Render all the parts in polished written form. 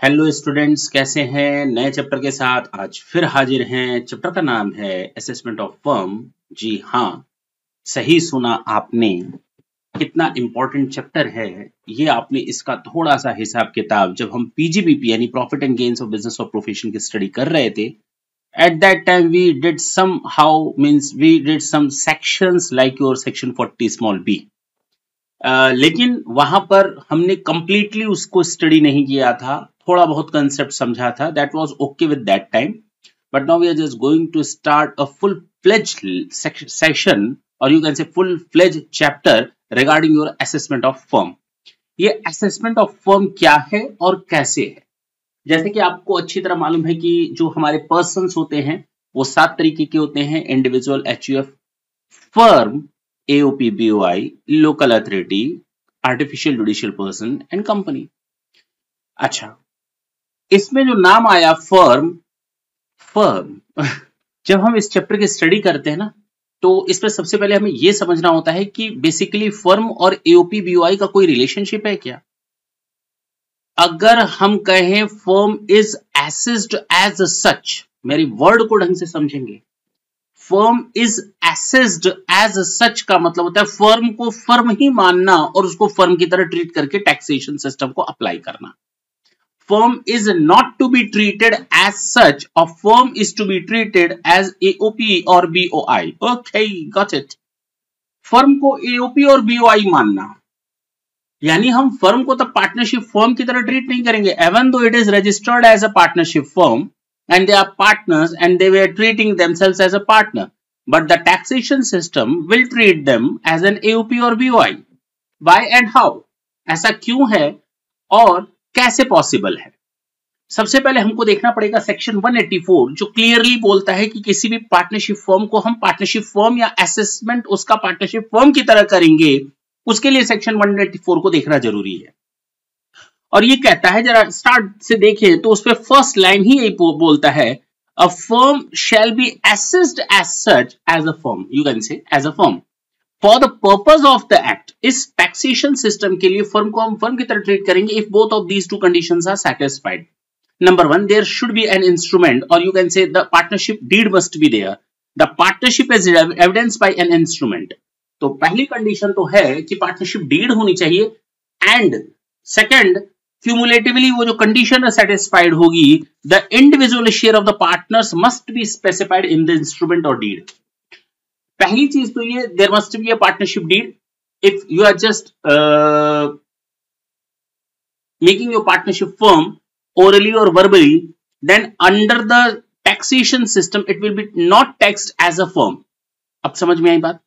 Hello students, कैसे हैं? नए चैप्टर के साथ आज फिर हाजिर हैं। चैप्टर का नाम है असेसमेंट ऑफ फर्म। जी हाँ, सही सुना आपने। कितना इंपॉर्टेंट चैप्टर है ये। आपने इसका थोड़ा सा हिसाब किताब जब हम पीजीबीपी यानी profit and gains of business और प्रोफेशन की स्टडी कर रहे थे, at that time we did some sections like your section 40 small B. लेकिन वहां पर हमने कंप्लीटली उसको स्टडी नहीं किया था, थोड़ा बहुत कंसेप्ट समझा था। That was okay with that time, but now we are just going to start a full fledged session, और you can say full fledged chapter regarding your assessment of firm. ये assessment of firm क्या है और कैसे है? जैसे कि आपको अच्छी तरह मालूम है कि जो हमारे पर्सन्स होते हैं वो 7 तरीके के होते हैं: individual, HUF, firm, AOP, BOI, local authority, artificial judicial person and company. अच्छा, इसमें जो नाम आया फर्म, जब हम इस चैप्टर की स्टडी करते हैं ना, तो इसमें सबसे पहले हमें यह समझना होता है कि बेसिकली फर्म और AOP, BOI का कोई रिलेशनशिप है क्या? अगर हम कहें firm is assessed as such, मेरी वर्ड को ढंग से समझेंगे, firm is assessed as such का मतलब होता है फर्म को फर्म ही मानना और उसको फर्म की तरह ट्रीट करके टैक्सेशन सिस्टम को अप्लाई करना। Firm is not to be treated as such, और firm is to be treated as AOP और BOI। Okay, got it. Firm को AOP और BOI मानना यानी हम फर्म को तो पार्टनरशिप फर्म की तरह ट्रीट नहीं करेंगे, even though it is registered as a partnership firm and they are partners and they were treating themselves as a partner, but the taxation system will treat them as an AOP or BOI. Why and how? ऐसा क्यों है और कैसे possible है? सबसे पहले हमको देखना पड़ेगा सेक्शन 184, जो क्लियरली बोलता है कि किसी भी पार्टनरशिप फर्म को हम पार्टनरशिप फर्म या असेसमेंट उसका पार्टनरशिप फर्म की तरह करेंगे, उसके लिए सेक्शन 184 को देखना जरूरी है। और ये कहता है, जरा स्टार्ट से देखें तो उसपे फर्स्ट लाइन ही यही बोलता है, a firm shall be assessed as such as a firm, you can say as a firm, for the purpose of the act. इस टैक्सेशन सिस्टम के लिए फर्म को हम फर्म की तरह ट्रीट करेंगे if both of these two conditions are satisfied. Number 1, there should be an instrument, और you can say the partnership deed must be there. The partnership is evidence by an instrument. तो पहली condition तो है कि partnership deed होनी चाहिए, and second, cumulatively वो जो कंडीशन सेटिस्फाइड होगी, the individual share of the partners must be specified in the instrument और डीड। पहली चीज तो ये, there must be a partnership deed. If you are just making your partnership firm orally or verbally, then under the taxation system it will be not taxed as a firm. अब समझ में आई बात?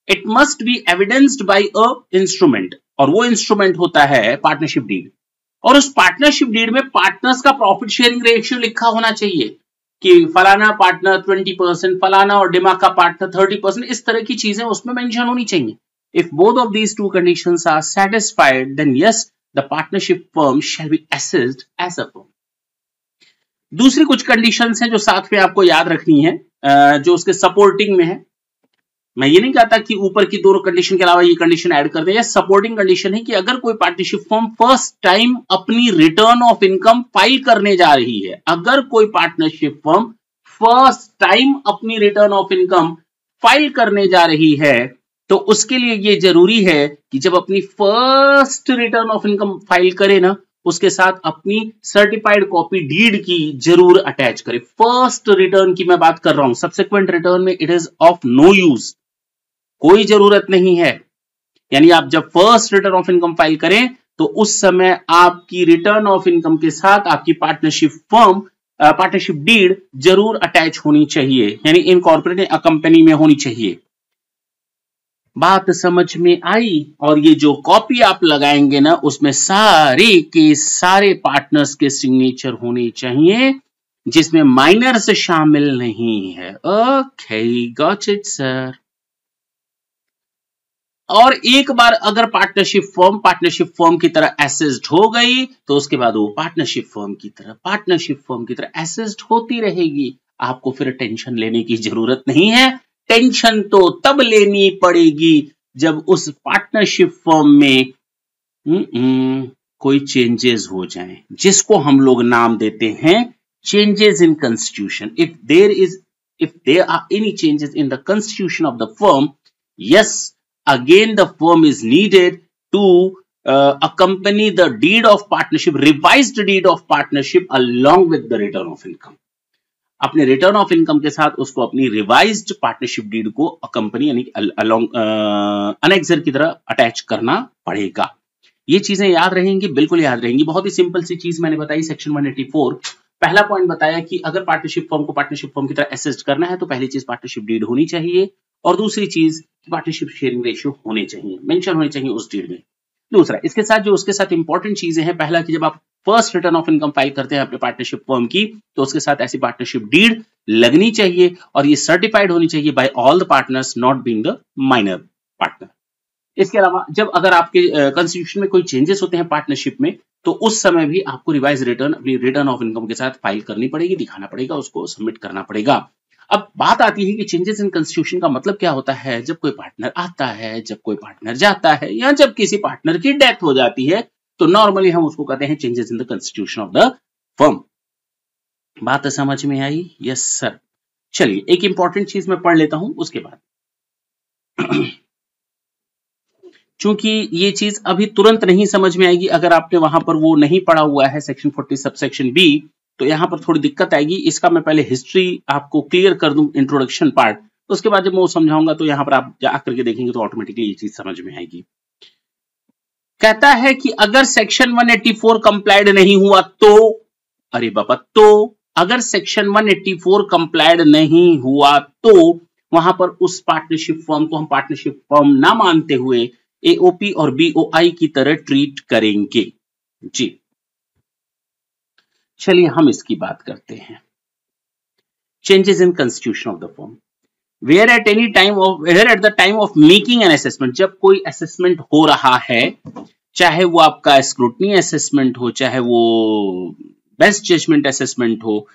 It must be evidenced by a instrument, और वो instrument होता है partnership deed. और उस पार्टनरशिप डीड में पार्टनर्स का प्रॉफिट शेयरिंग रेशियो लिखा होना चाहिए कि फलाना पार्टनर 20%, फलाना और डिमा का पार्टनर 30%, इस तरह की चीजें उसमें मेंशन होनी चाहिए। If both of these two conditions are satisfied, then yes, the partnership firm shall be assessed as a firm. दूसरी कुछ कंडीशंस हैं जो साथ में आपको याद रखनी है, जो उसके सपोर्टिंग में है। मैं ये नहीं कहता कि ऊपर की दोनों कंडीशन के अलावा ये कंडीशन ऐड कर दें, या सपोर्टिंग कंडीशन है कि अगर कोई पार्टनरशिप फर्म फर्स्ट टाइम अपनी रिटर्न ऑफ इनकम फाइल करने जा रही है, अगर कोई पार्टनरशिप फर्म फर्स्ट टाइम अपनी रिटर्न ऑफ इनकम फाइल करने जा रही है, तो उसके लिए ये जरूरी है कि जब अपनी first return of income file करे ना, उसके साथ अपनी सर्टिफाइड कॉपी डीड की जरूर अटैच करे। फर्स्ट रिटर्न की मैं बात कर रहा हूं, सब्सिक्वेंट रिटर्न में it is of no use, कोई जरूरत नहीं है। यानी आप जब first return of income file करें तो उस समय आपकी रिटर्न ऑफ इनकम के साथ आपकी पार्टनरशिप फर्म, पार्टनरशिप डीड जरूर अटैच होनी चाहिए, यानी इनकॉर्पोरेट कंपनी में होनी चाहिए। बात समझ में आई? और ये जो कॉपी आप लगाएंगे ना, उसमें सारे के सारे पार्टनर्स के सिग्नेचर होने चाहिए, जिसमें माइनर्स शामिल नहीं है। Okay, got it sir. और एक बार अगर पार्टनरशिप फर्म की तरह असेस्ड हो गई, तो उसके बाद वो पार्टनरशिप फर्म की तरह असेस्ड होती रहेगी। आपको फिर टेंशन लेने की जरूरत नहीं है। टेंशन तो तब लेनी पड़ेगी जब उस पार्टनरशिप फर्म में कोई चेंजेस हो जाएं, जिसको हम लोग नाम देते हैं changes in constitution. if there are any changes in the constitution of the firm, yes, again the firm is needed to accompany the deed of partnership, revised deed of partnership along with the return of income. अपने return of income के साथ उसको अपनी revised partnership deed को अकंपनी यानी along annexure की तरह attach करना पड़ेगा. ये चीजें याद रहेंगी, बिल्कुल याद रहेंगी. बहुत ही सिंपल सी चीज मैंने बताई. सेक्शन 184 पहला पॉइंट बताया कि अगर पार्टनरशिप फर्म को पार्टनरशिप फर्म की तरह असिस्ट करना है तो पहली चीज पार्टनरशिप डीड होनी चाहिए और दूसरी चीज पार्टनरशिप शेयरिंग रेशियो होने चाहिए, मेंशन होने चाहिए उस डीड में. दूसरा, इसके साथ जो उसके साथ इंपॉर्टेंट चीजें हैं, पहला कि जब आप first return of income file करते हैं अपने पार्टनरशिप फर्म की तो उसके साथ ऐसी पार्टनरशिप डीड लगनी चाहिए और ये सर्टिफाइड होनी चाहिए by all the partners not being the minor partner. इसके अलावा जब अगर आपके कॉन्स्टिट्यूशन में कोई चेंजेस होते हैं पार्टनरशिप में तो उस समय भी आपको रिवाइज रिटर्न अपनी रिटर्न ऑफ इनकम के साथ फाइल करनी पड़ेगी, दिखाना पड़ेगा, उसको सबमिट करना पड़ेगा. अब बात आती है कि चेंजेस इन कॉन्स्टिट्यूशन का मतलब क्या होता है. जब कोई पार्टनर आता है, जब कोई पार्टनर जाता है या जब किसी पार्टनर की डेथ हो जाती है तो नॉर्मली हम उसको कहते हैं changes in the constitution of the firm. बात समझ में आई? Yes sir. चलिए एक इंपॉर्टेंट चीज मैं पढ़ लेता हूं उसके बाद. चूंकि ये चीज अभी तुरंत नहीं समझ में आएगी अगर आपने वहां पर वो नहीं पढ़ा हुआ है सेक्शन 40 सबसेक्शन बी, तो यहां पर थोड़ी दिक्कत आएगी. इसका मैं पहले हिस्ट्री आपको क्लियर कर दूं, इंट्रोडक्शन पार्ट, उसके बाद जब मैं वो समझाऊंगा तो यहां पर आप जाकर के देखेंगे तो ऑटोमेटिकली ये चीज समझ में आएगी. कहता है कि अगर सेक्शन 184 कंप्लाइड नहीं हुआ तो, अरे बाबा, तो अगर सेक्शन 184 कंप्लाइड नहीं हुआ तो वहां पर उस पार्टनरशिप फर्म को हम पार्टनरशिप फर्म ना मानते हुए एओपी और बीओआई की तरह ट्रीट करेंगे. जी चलिए हम इसकी बात करते हैं. Changes in constitution of the firm. Where at the time of making an assessment, जब कोई असेसमेंट हो रहा है, चाहे वो आपका स्क्रूटनी असेसमेंट हो, चाहे वो बेस्ट जजमेंट असेसमेंट हो,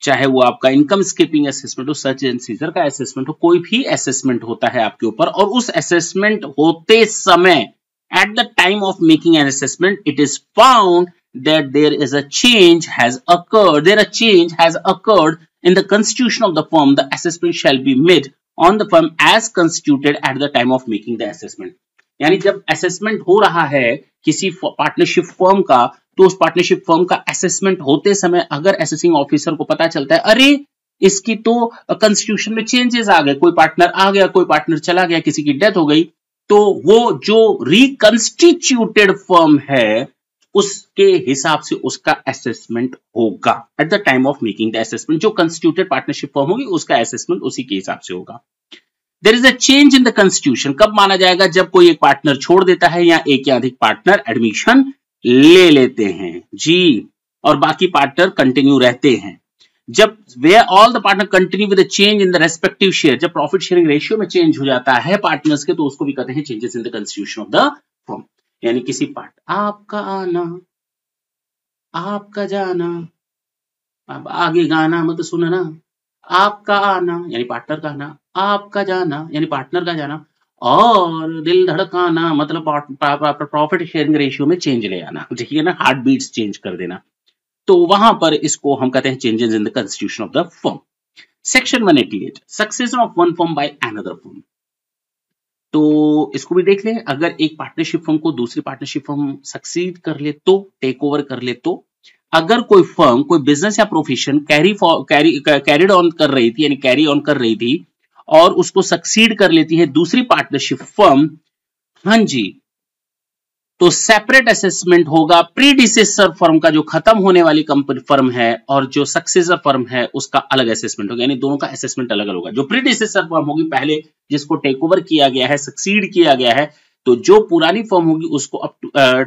चाहे वो आपका इनकम स्कीपिंग असेसमेंट हो, सर्च एंड सीजर का असेसमेंट हो, कोई भी असेसमेंट होता है आपके ऊपर और उस असेसमेंट होते समय at the time of making an assessment it is found that there is a change has occurred in the constitution of the firm, the assessment shall be made on the firm as constituted at the time of making the assessment. यानी जब assessment हो रहा है किसी partnership firm का तो उस partnership firm का असेसमेंट होते समय अगर असेसिंग ऑफिसर को पता चलता है अरे इसकी तो कॉन्स्टिट्यूशन में चेंजेस आ गए, कोई पार्टनर आ गया, कोई पार्टनर चला गया, किसी की डेथ हो गई, तो वो जो रिकंस्टिट्यूटेड फर्म है उसके हिसाब से उसका असेसमेंट होगा at the time of making the assessment. जो कंस्टिट्यूटेड पार्टनरशिप फर्म होगी उसका असेसमेंट उसी के हिसाब से होगा. There is a change in the constitution कब माना जाएगा? जब कोई एक पार्टनर छोड़ देता है या एक या अधिक पार्टनर एडमिशन ले लेते हैं जी और बाकी पार्टनर कंटिन्यू रहते हैं. जब where all the partner continue with a change in the respective share, जब प्रॉफिट शेयरिंग रेशियो में चेंज हो जाता है पार्टनर्स के तो उसको भी कहते हैं changes in the constitution of the firm. यानी किसी पार्ट आपका आना आपका जाना, अब आगे गाना मत सुनना, आपका आना यानी पार्टनर का आना, आपका जाना यानी पार्टनर का जाना और दिल धड़काना मतलब प्रॉफिट शेयरिंग रेशियो में चेंज ले आना, ठीक है ना, हार्ट बीट्स चेंज कर देना. तो वहां पर इसको हम कहते हैं changes in the constitution of the firm. Section 188 succession of one firm by another firm. तो इसको भी देख लें. अगर एक पार्टनरशिप फर्म को दूसरी पार्टनरशिप फर्म सक्सीड कर ले तो, टेक ओवर कर ले तो, अगर कोई फर्म कोई बिजनेस या प्रोफेशन कैरीड ऑन कर रही थी यानी कैरी ऑन कर रही थी और उसको सक्सीड कर लेती है दूसरी पार्टनरशिप फर्म, हाँ जी, तो सेपरेट असेसमेंट होगा. प्रीडिसेसर फर्म का जो खत्म होने वाली कंपनी फर्म है और जो सक्सेसर फर्म है उसका अलग असेसमेंट होगा, यानी दोनों का असेसमेंट अलग अलग होगा. जो प्रीडिसेसर फर्म होगी पहले जिसको टेक ओवर किया गया है, सक्सीड किया गया है, तो जो पुरानी फर्म होगी उसको up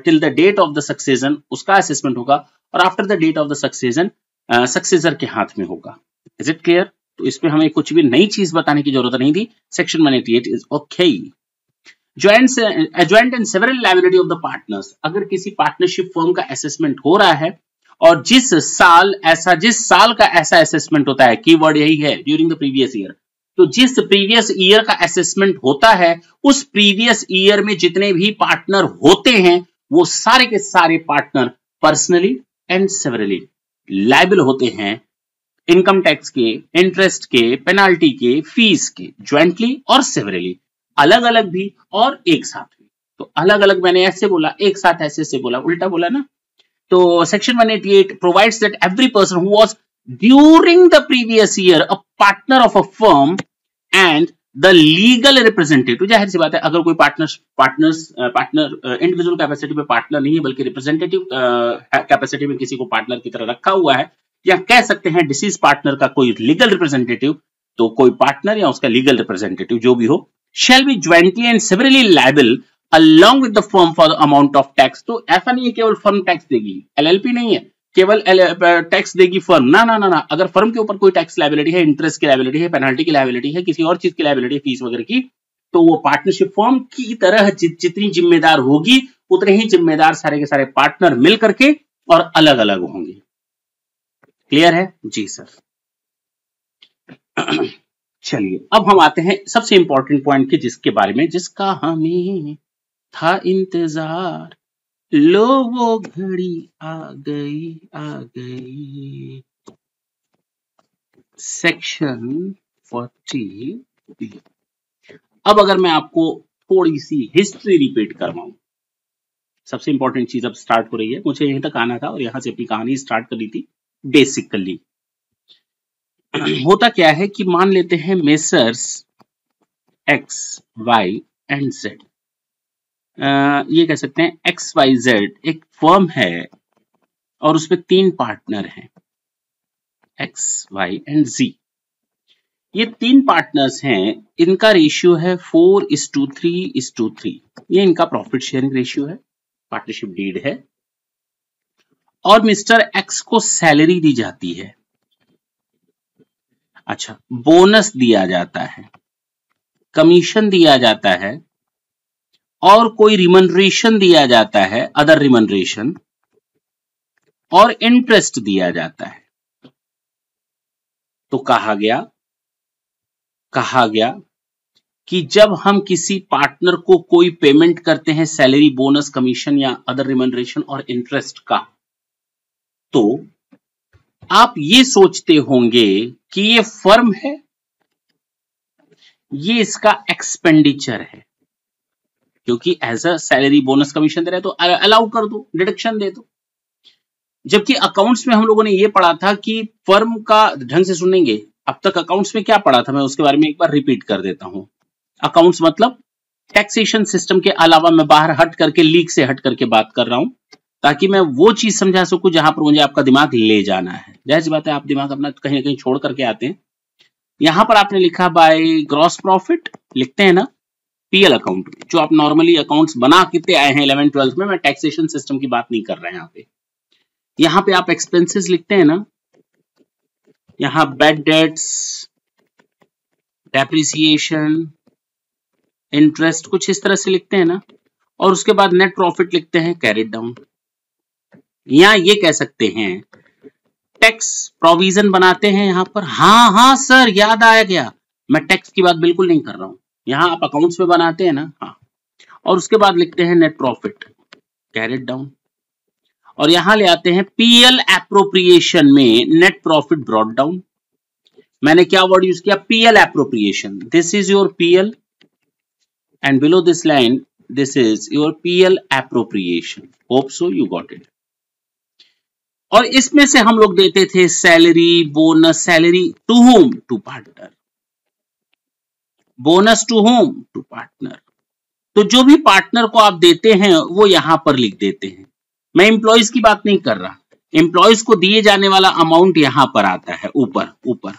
till the date of the succession उसका असेसमेंट होगा और after the date of the succession successor के हाथ में होगा. Is it clear? तो इसमें हमें कुछ भी नई चीज बताने की जरूरत नहीं थी. Section 188 is okay. Joint and several liability of the partners. अगर किसी पार्टनरशिप फर्म का असेसमेंट हो रहा है और जिस साल का ऐसा असेसमेंट होता है, कीवर्ड यही है, ड्यूरिंग द प्रीवियस ईयर, तो जिस प्रीवियस ईयर का असेसमेंट होता है उस प्रीवियस ईयर में जितने भी पार्टनर होते हैं वो सारे के सारे partner personally and severally liable होते हैं इनकम टैक्स के, इंटरेस्ट के, पेनाल्टी के, फीस के, ज्वाइंटली और सेवरली, अलग अलग भी और एक साथ भी। तो अलग अलग मैंने ऐसे बोला, एक साथ ऐसे बोला, उल्टा बोला ना। तो section 188 provides that every person who was during the previous year a partner of a firm and the legal representative, जाहिर सी बात है अगर कोई पार्टनर इंडिविजुअल कैपेसिटी में पार्टनर नहीं है बल्कि रिप्रेजेंटेटिव कैपेसिटी में किसी को पार्टनर की तरह रखा हुआ है, या कह सकते हैं डिसीज पार्टनर का कोई लीगल रिप्रेजेंटेटिव, तो कोई पार्टनर या उसका लीगल रिप्रेजेंटेटिव जो भी हो, shall be jointly and severally liable along with the firm for the amount of tax। तो ऐसा नहीं है केवल फर्म टैक्स देगी, एलएलपी नहीं है केवल टैक्स देगी फर्म, ना ना ना ना। अगर फर्म के ऊपर कोई टैक्स लायबिलिटी है, इंटरेस्ट की लायबिलिटी है, पेनाल्टी की लायबिलिटी है, किसी और चीज की लायबिलिटी है, फीस वगैरह की, तो वो पार्टनरशिप फर्म की तरह जितनी जिम्मेदार होगी उतने ही जिम्मेदार सारे के सारे पार्टनर मिल करके और अलग अलग होंगे। क्लियर है जी सर। चलिए अब हम आते हैं सबसे इंपॉर्टेंट पॉइंट के जिसके बारे में, जिसका हमें था इंतजार, लो वो घड़ी आ गई। सेक्शन 40। अब अगर मैं आपको थोड़ी सी हिस्ट्री रिपीट करवाऊं, सबसे इंपॉर्टेंट चीज अब स्टार्ट हो रही है, मुझे यहीं तक आना था और यहां से अपनी कहानी स्टार्ट करनी थी। बेसिकली होता क्या है कि मान लेते हैं messrs X Y and Z, ये कह सकते हैं एक्स वाई जेड एक फर्म है और उसमें 3 पार्टनर हैं, एक्स वाई एंड जी। ये 3 पार्टनर्स हैं, इनका रेशियो है 4:3:3। ये इनका प्रॉफिट शेयरिंग रेशियो है, पार्टनरशिप डीड है। और मिस्टर एक्स को सैलरी दी जाती है, अच्छा बोनस दिया जाता है, कमीशन दिया जाता है और कोई रिमनरेशन दिया जाता है, अदर रिमनरेशन, और इंटरेस्ट दिया जाता है। तो कहा गया कि जब हम किसी पार्टनर को कोई पेमेंट करते हैं सैलरी, बोनस, कमीशन या अदर रिमनरेशन और इंटरेस्ट का, तो आप ये सोचते होंगे कि ये फर्म है, ये इसका एक्सपेंडिचर है, क्योंकि as a salary, bonus, commission दे रहे तो अलाउ कर दो, डिडक्शन दे दो। जबकि अकाउंट्स में हम लोगों ने ये पढ़ा था कि फर्म का, ढंग से सुनेंगे, अब तक अकाउंट्स में क्या पढ़ा था मैं उसके बारे में एक बार रिपीट कर देता हूं। अकाउंट्स मतलब टैक्सेशन सिस्टम के अलावा मैं बाहर हट करके, लीक से हट करके बात कर रहा हूं, ताकि मैं वो चीज समझा सकूं जहां पर मुझे आपका दिमाग ले जाना है। जाहिर सी बात है आप दिमाग अपना कहीं ना कहीं छोड़ करके आते हैं। यहां पर आपने लिखा बाय ग्रॉस प्रॉफिट, लिखते हैं ना पीएल अकाउंट, जो आप नॉर्मली अकाउंट्स बना कितने आए हैं 11th-12th में, मैं टैक्सेशन सिस्टम की बात नहीं कर रहा यहाँ पे। यहाँ पे आप एक्सपेंसेस लिखते हैं ना, यहाँ बैड डेट्स, डेप्रिसिएशन, इंटरेस्ट, कुछ इस तरह से लिखते हैं ना, और उसके बाद नेट प्रॉफिट लिखते हैं कैरिड डाउन। यहां ये कह सकते हैं टैक्स प्रोविजन बनाते हैं यहां पर। हाँ सर याद आया गया, मैं टैक्स की बात बिल्कुल नहीं कर रहा हूं, यहां आप अकाउंट्स में बनाते हैं ना, हाँ। और उसके बाद लिखते हैं नेट प्रॉफिट कैरिड डाउन, और यहां ले आते हैं पीएल एप्रोप्रिएशन में नेट प्रॉफिट ब्रॉट डाउन। मैंने क्या वर्ड यूज किया, PL appropriation. This is your PL and below this line this is your PL appropriation. Hope so you got it. और इसमें से हम लोग देते थे salary, bonus, salary to whom, to partner, bonus to whom, to partner. तो जो भी पार्टनर को आप देते हैं वो यहां पर लिख देते हैं। मैं एम्प्लॉयज की बात नहीं कर रहा, एम्प्लॉयज को दिए जाने वाला अमाउंट यहां पर आता है, ऊपर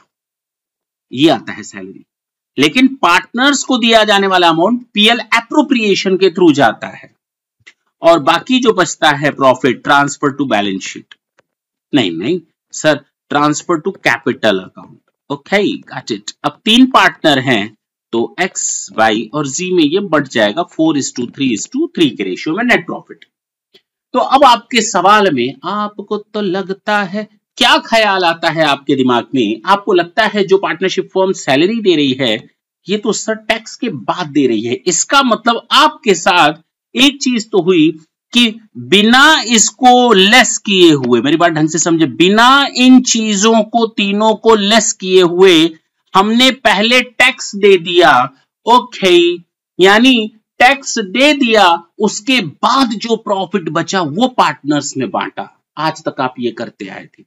ये आता है सैलरी, लेकिन पार्टनर्स को दिया जाने वाला अमाउंट पीएल एप्रोप्रिएशन के थ्रू जाता है, और बाकी जो बचता है profit transfer to balance sheet. नहीं sir, transfer to capital account. Okay got it. अब 3 पार्टनर हैं तो एक्स, वाई और जी में ये बढ़ जाएगा 4:3:3 के रेशियो में नेट प्रॉफिट। तो अब आपके सवाल में आपको तो लगता है, क्या ख्याल आता है आपके दिमाग में, आपको लगता है जो पार्टनरशिप फर्म सैलरी दे रही है ये तो सर टैक्स के बाद दे रही है, इसका मतलब आपके साथ एक चीज तो हुई कि बिना इसको लेस किए हुए, मेरी बात ढंग से समझे, बिना इन चीजों को तीनों को लेस किए हुए हमने पहले टैक्स दे दिया, ओके, यानी टैक्स दे दिया, उसके बाद जो प्रॉफिट बचा वो पार्टनर्स में बांटा। आज तक आप ये करते आए थे।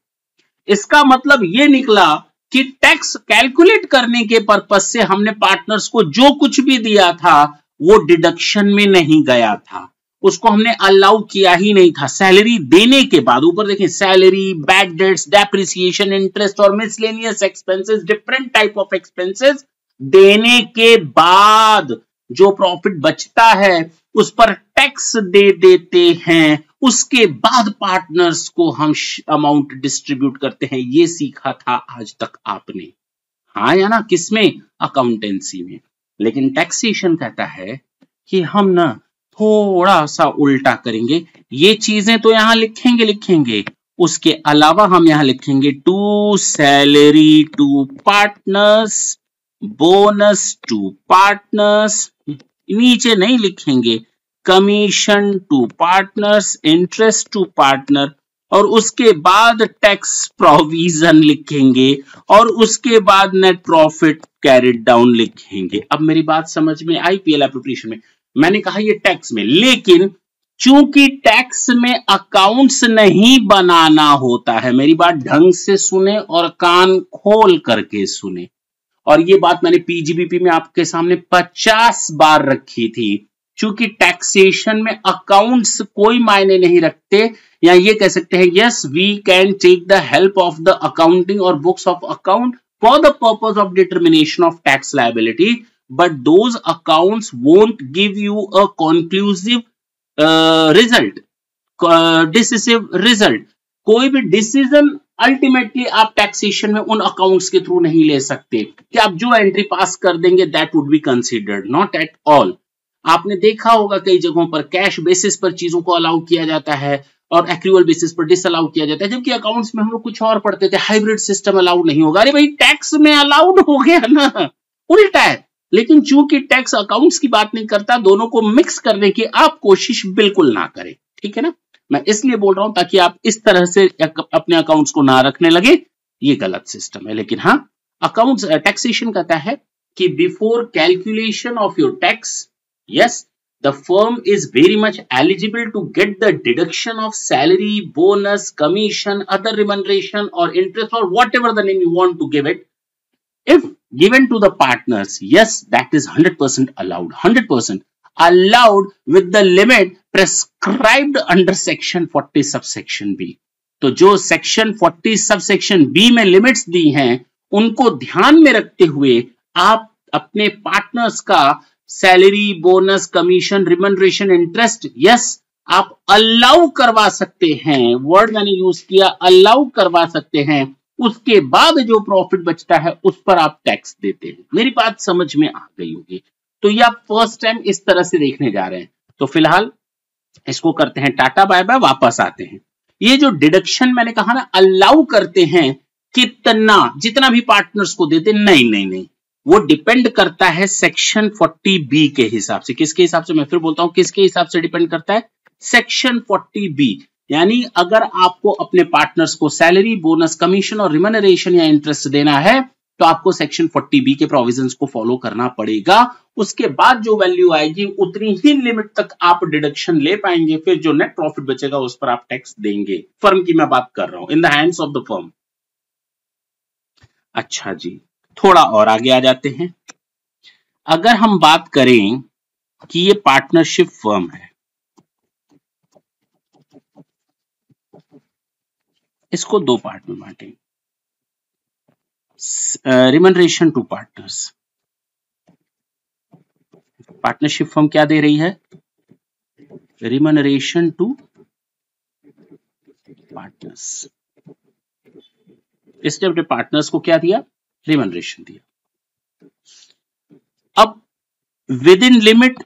इसका मतलब ये निकला कि टैक्स कैलकुलेट करने के पर्पस से हमने पार्टनर्स को जो कुछ भी दिया था वो डिडक्शन में नहीं गया था, उसको हमने अलाउ किया ही नहीं था। सैलरी देने के बाद, ऊपर देखें, salary, bad debts, depreciation, interest और miscellaneous expenses, different type of expenses देने के बाद जो प्रॉफिट बचता है उस पर टैक्स दे देते हैं, उसके बाद पार्टनर्स को हम अमाउंट डिस्ट्रीब्यूट करते हैं। ये सीखा था आज तक आपने, हाँ या ना, किसमें? अकाउंटेंसी में। लेकिन टैक्सेशन कहता है कि हम ना थोड़ा सा उल्टा करेंगे, ये चीजें तो यहां लिखेंगे, उसके अलावा हम यहां लिखेंगे to salary to partners, bonus to partners, नीचे नहीं लिखेंगे commission to partners, interest to partner, और उसके बाद टैक्स प्रोविजन लिखेंगे, और उसके बाद नेट प्रॉफिट कैरिड डाउन लिखेंगे। अब मेरी बात समझ में आई? पीएल एप्रोप्रिएशन में मैंने कहा ये टैक्स में, लेकिन चूंकि टैक्स में अकाउंट्स नहीं बनाना होता है, मेरी बात ढंग से सुने और कान खोल करके सुने, और ये बात मैंने पीजीबीपी में आपके सामने 50 बार रखी थी। चूंकि टैक्सेशन में अकाउंट्स कोई मायने नहीं रखते, या ये कह सकते हैं yes we can take the help of the accounting और books of account for the purpose of determination of tax liability, but those accounts won't give you a conclusive result, decisive result. कोई भी decision ultimately आप taxation में उन accounts के through नहीं ले सकते कि आप जो एंट्री पास कर देंगे that would be considered, not at all. आपने देखा होगा कई जगहों पर कैश बेसिस पर चीजों को अलाउ किया जाता है और एक्रूअल बेसिस पर डिसअलाउ किया जाता है, जबकि अकाउंट्स में हम लोग कुछ और पढ़ते थे, हाइब्रिड सिस्टम अलाउ नहीं होगा। अरे भाई टैक्स में अलाउड हो गया ना, उल्टा है। लेकिन चूंकि टैक्स अकाउंट्स की बात नहीं करता, दोनों को मिक्स करने की आप कोशिश बिल्कुल ना करें, ठीक है ना। मैं इसलिए बोल रहा हूं ताकि आप इस तरह से अपने अकाउंट्स को ना रखने लगे, ये गलत सिस्टम है। लेकिन हाँ, अकाउंट्स टैक्सेशन कहता है कि before calculation of your tax, yes, the firm is very much eligible to get the deduction of salary, bonus, commission, other remuneration or interest or whatever the name you want to give it, if given to the partners. Yes, that is 100% allowed, 100% allowed with the limit prescribed under section 40 subsection B. तो जो section 40 subsection B में limits दी हैं, उनको ध्यान में रखते हुए आप अपने पार्टनर्स का salary, bonus, commission, remuneration, interest, yes, आप अलाउ करवा सकते हैं। वर्ड मैंने यूज किया, अलाउ करवा सकते हैं। उसके बाद जो प्रॉफिट बचता है उस पर आप टैक्स देते हैं। मेरी बात समझ में आ गई होगी। तो ये आप फर्स्ट टाइम इस तरह से देखने जा रहे हैं। तो फिलहाल इसको करते हैं टाटा बाय बाय, वापस आते हैं। ये जो डिडक्शन मैंने कहा ना, अलाउ करते हैं कितना, जितना भी पार्टनर्स को देते, नहीं, वो डिपेंड करता है सेक्शन 40B के हिसाब से। किसके हिसाब से? मैं फिर बोलता हूं, किसके हिसाब से डिपेंड करता है? Section 40B। यानी अगर आपको अपने पार्टनर्स को सैलरी, बोनस, कमीशन और रिमनरेशन या इंटरेस्ट देना है तो आपको सेक्शन 40B के प्रोविजंस को फॉलो करना पड़ेगा। उसके बाद जो वैल्यू आएगी उतनी ही लिमिट तक आप डिडक्शन ले पाएंगे, फिर जो नेट प्रॉफिट बचेगा उस पर आप टैक्स देंगे। फर्म की मैं बात कर रहा हूं, in the hands of the firm. अच्छा जी, थोड़ा और आगे आ जाते हैं। अगर हम बात करें कि ये पार्टनरशिप फर्म है, इसको दो पार्ट में बांटें। Remuneration to partners, partnership firm क्या दे रही है? Remuneration to partners. इसने अपने पार्टनर्स को क्या दिया? रिमनरेशन दिया। अब within limit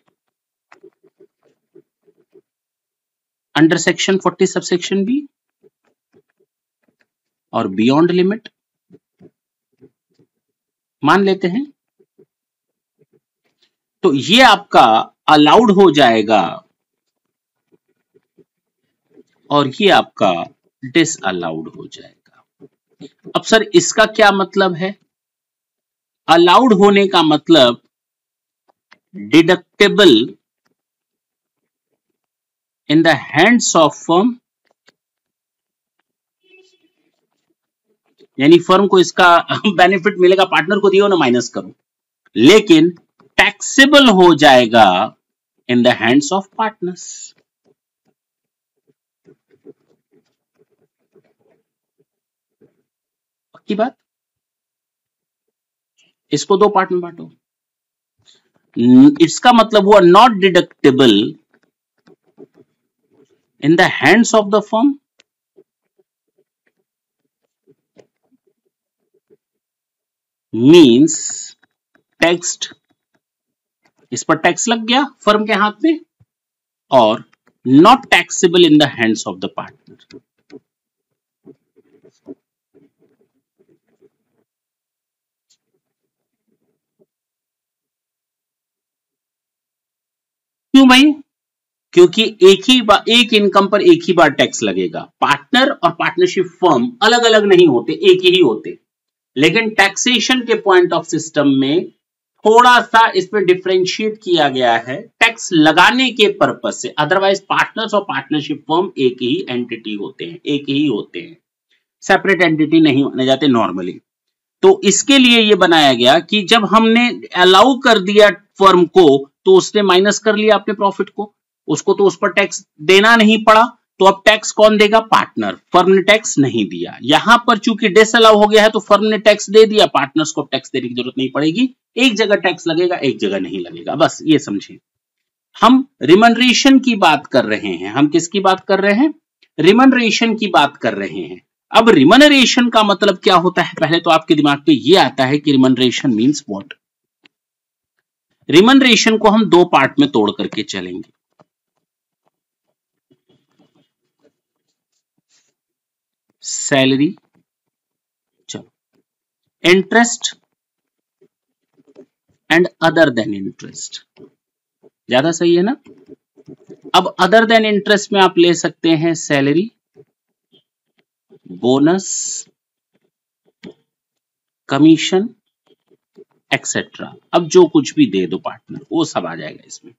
under section 40 subsection B और बियॉन्ड लिमिट मान लेते हैं, तो ये आपका अलाउड हो जाएगा और ये आपका डिसअलाउड हो जाएगा। अब सर इसका क्या मतलब है? अलाउड होने का मतलब deductible in the hands of firm, यानी फर्म को इसका बेनिफिट मिलेगा, पार्टनर को दियो ना माइनस करो, लेकिन टैक्सेबल हो जाएगा in the hands of partners. पक्की बात? इसको दो पार्ट में बांटो। इसका मतलब हुआ not deductible in the hands of the firm, means taxed, इस पर टैक्स लग गया फर्म के हाथ में, और not taxable in the hands of the partner. क्यों भाई? क्योंकि एक इनकम पर एक ही बार टैक्स लगेगा। पार्टनर और पार्टनरशिप फर्म अलग अलग नहीं होते, एक ही होते, लेकिन टैक्सेशन के पॉइंट ऑफ सिस्टम में थोड़ा सा इस पे डिफरेंशिएट किया गया है टैक्स लगाने के पर्पस से। अदरवाइज पार्टनर्स और पार्टनरशिप फर्म एक ही एंटिटी होते हैं, एक ही होते हैं, सेपरेट एंटिटी नहीं माने जाते नॉर्मली। तो इसके लिए ये बनाया गया कि जब हमने अलाउ कर दिया फर्म को, तो उसने माइनस कर लिया अपने प्रॉफिट को, उसको तो उस पर टैक्स देना नहीं पड़ा, तो अब टैक्स कौन देगा? पार्टनर। फर्म ने टैक्स नहीं दिया। यहां पर चूंकि डिसअलाउ हो गया है तो फर्म ने टैक्स दे दिया, पार्टनर्स को टैक्स देने की जरूरत नहीं पड़ेगी, एक जगह टैक्स लगेगा, एक जगह नहीं लगेगा। बस ये समझिए। हम रिमनरेशन की बात कर रहे हैं। हम किसकी बात कर रहे हैं? रिमनरेशन की बात कर रहे हैं। अब रिमनरेशन का मतलब क्या होता है? पहले तो आपके दिमाग पे ये आता है कि रिमनरेशन मींस व्हाट। रिमनरेशन को हम दो पार्ट में तोड़ करके चलेंगे। सैलरी, चलो, interest and other than interest, ज्यादा सही है ना? अब अदर देन इंटरेस्ट में आप ले सकते हैं सैलरी, बोनस, कमीशन एक्सेट्रा। अब जो कुछ भी दे दो पार्टनर, वो सब आ जाएगा इसमें।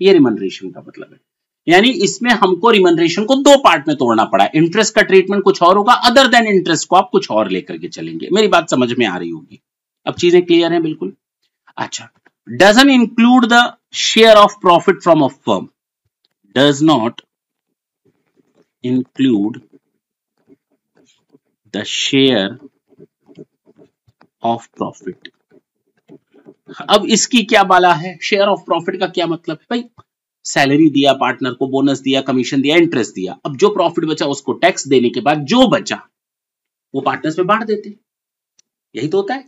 ये रिमनरेशन का मतलब है। यानी इसमें हमको रिमनरेशन को दो पार्ट में तोड़ना पड़ा। इंटरेस्ट का ट्रीटमेंट कुछ और होगा, अदर देन इंटरेस्ट को आप कुछ और लेकर के चलेंगे। मेरी बात समझ में आ रही होगी? अब चीजें क्लियर हैं बिल्कुल? अच्छा, doesn't include the share of profit from a firm, does not include the share of profit. अब इसकी क्या बाला है? शेयर ऑफ प्रॉफिट का क्या मतलब है? भाई सैलरी दिया पार्टनर को, बोनस दिया, कमीशन दिया, इंटरेस्ट दिया, अब जो प्रॉफिट बचा उसको टैक्स देने के बाद जो बचा वो पार्टनर्स में बांट देते, यही तो होता है।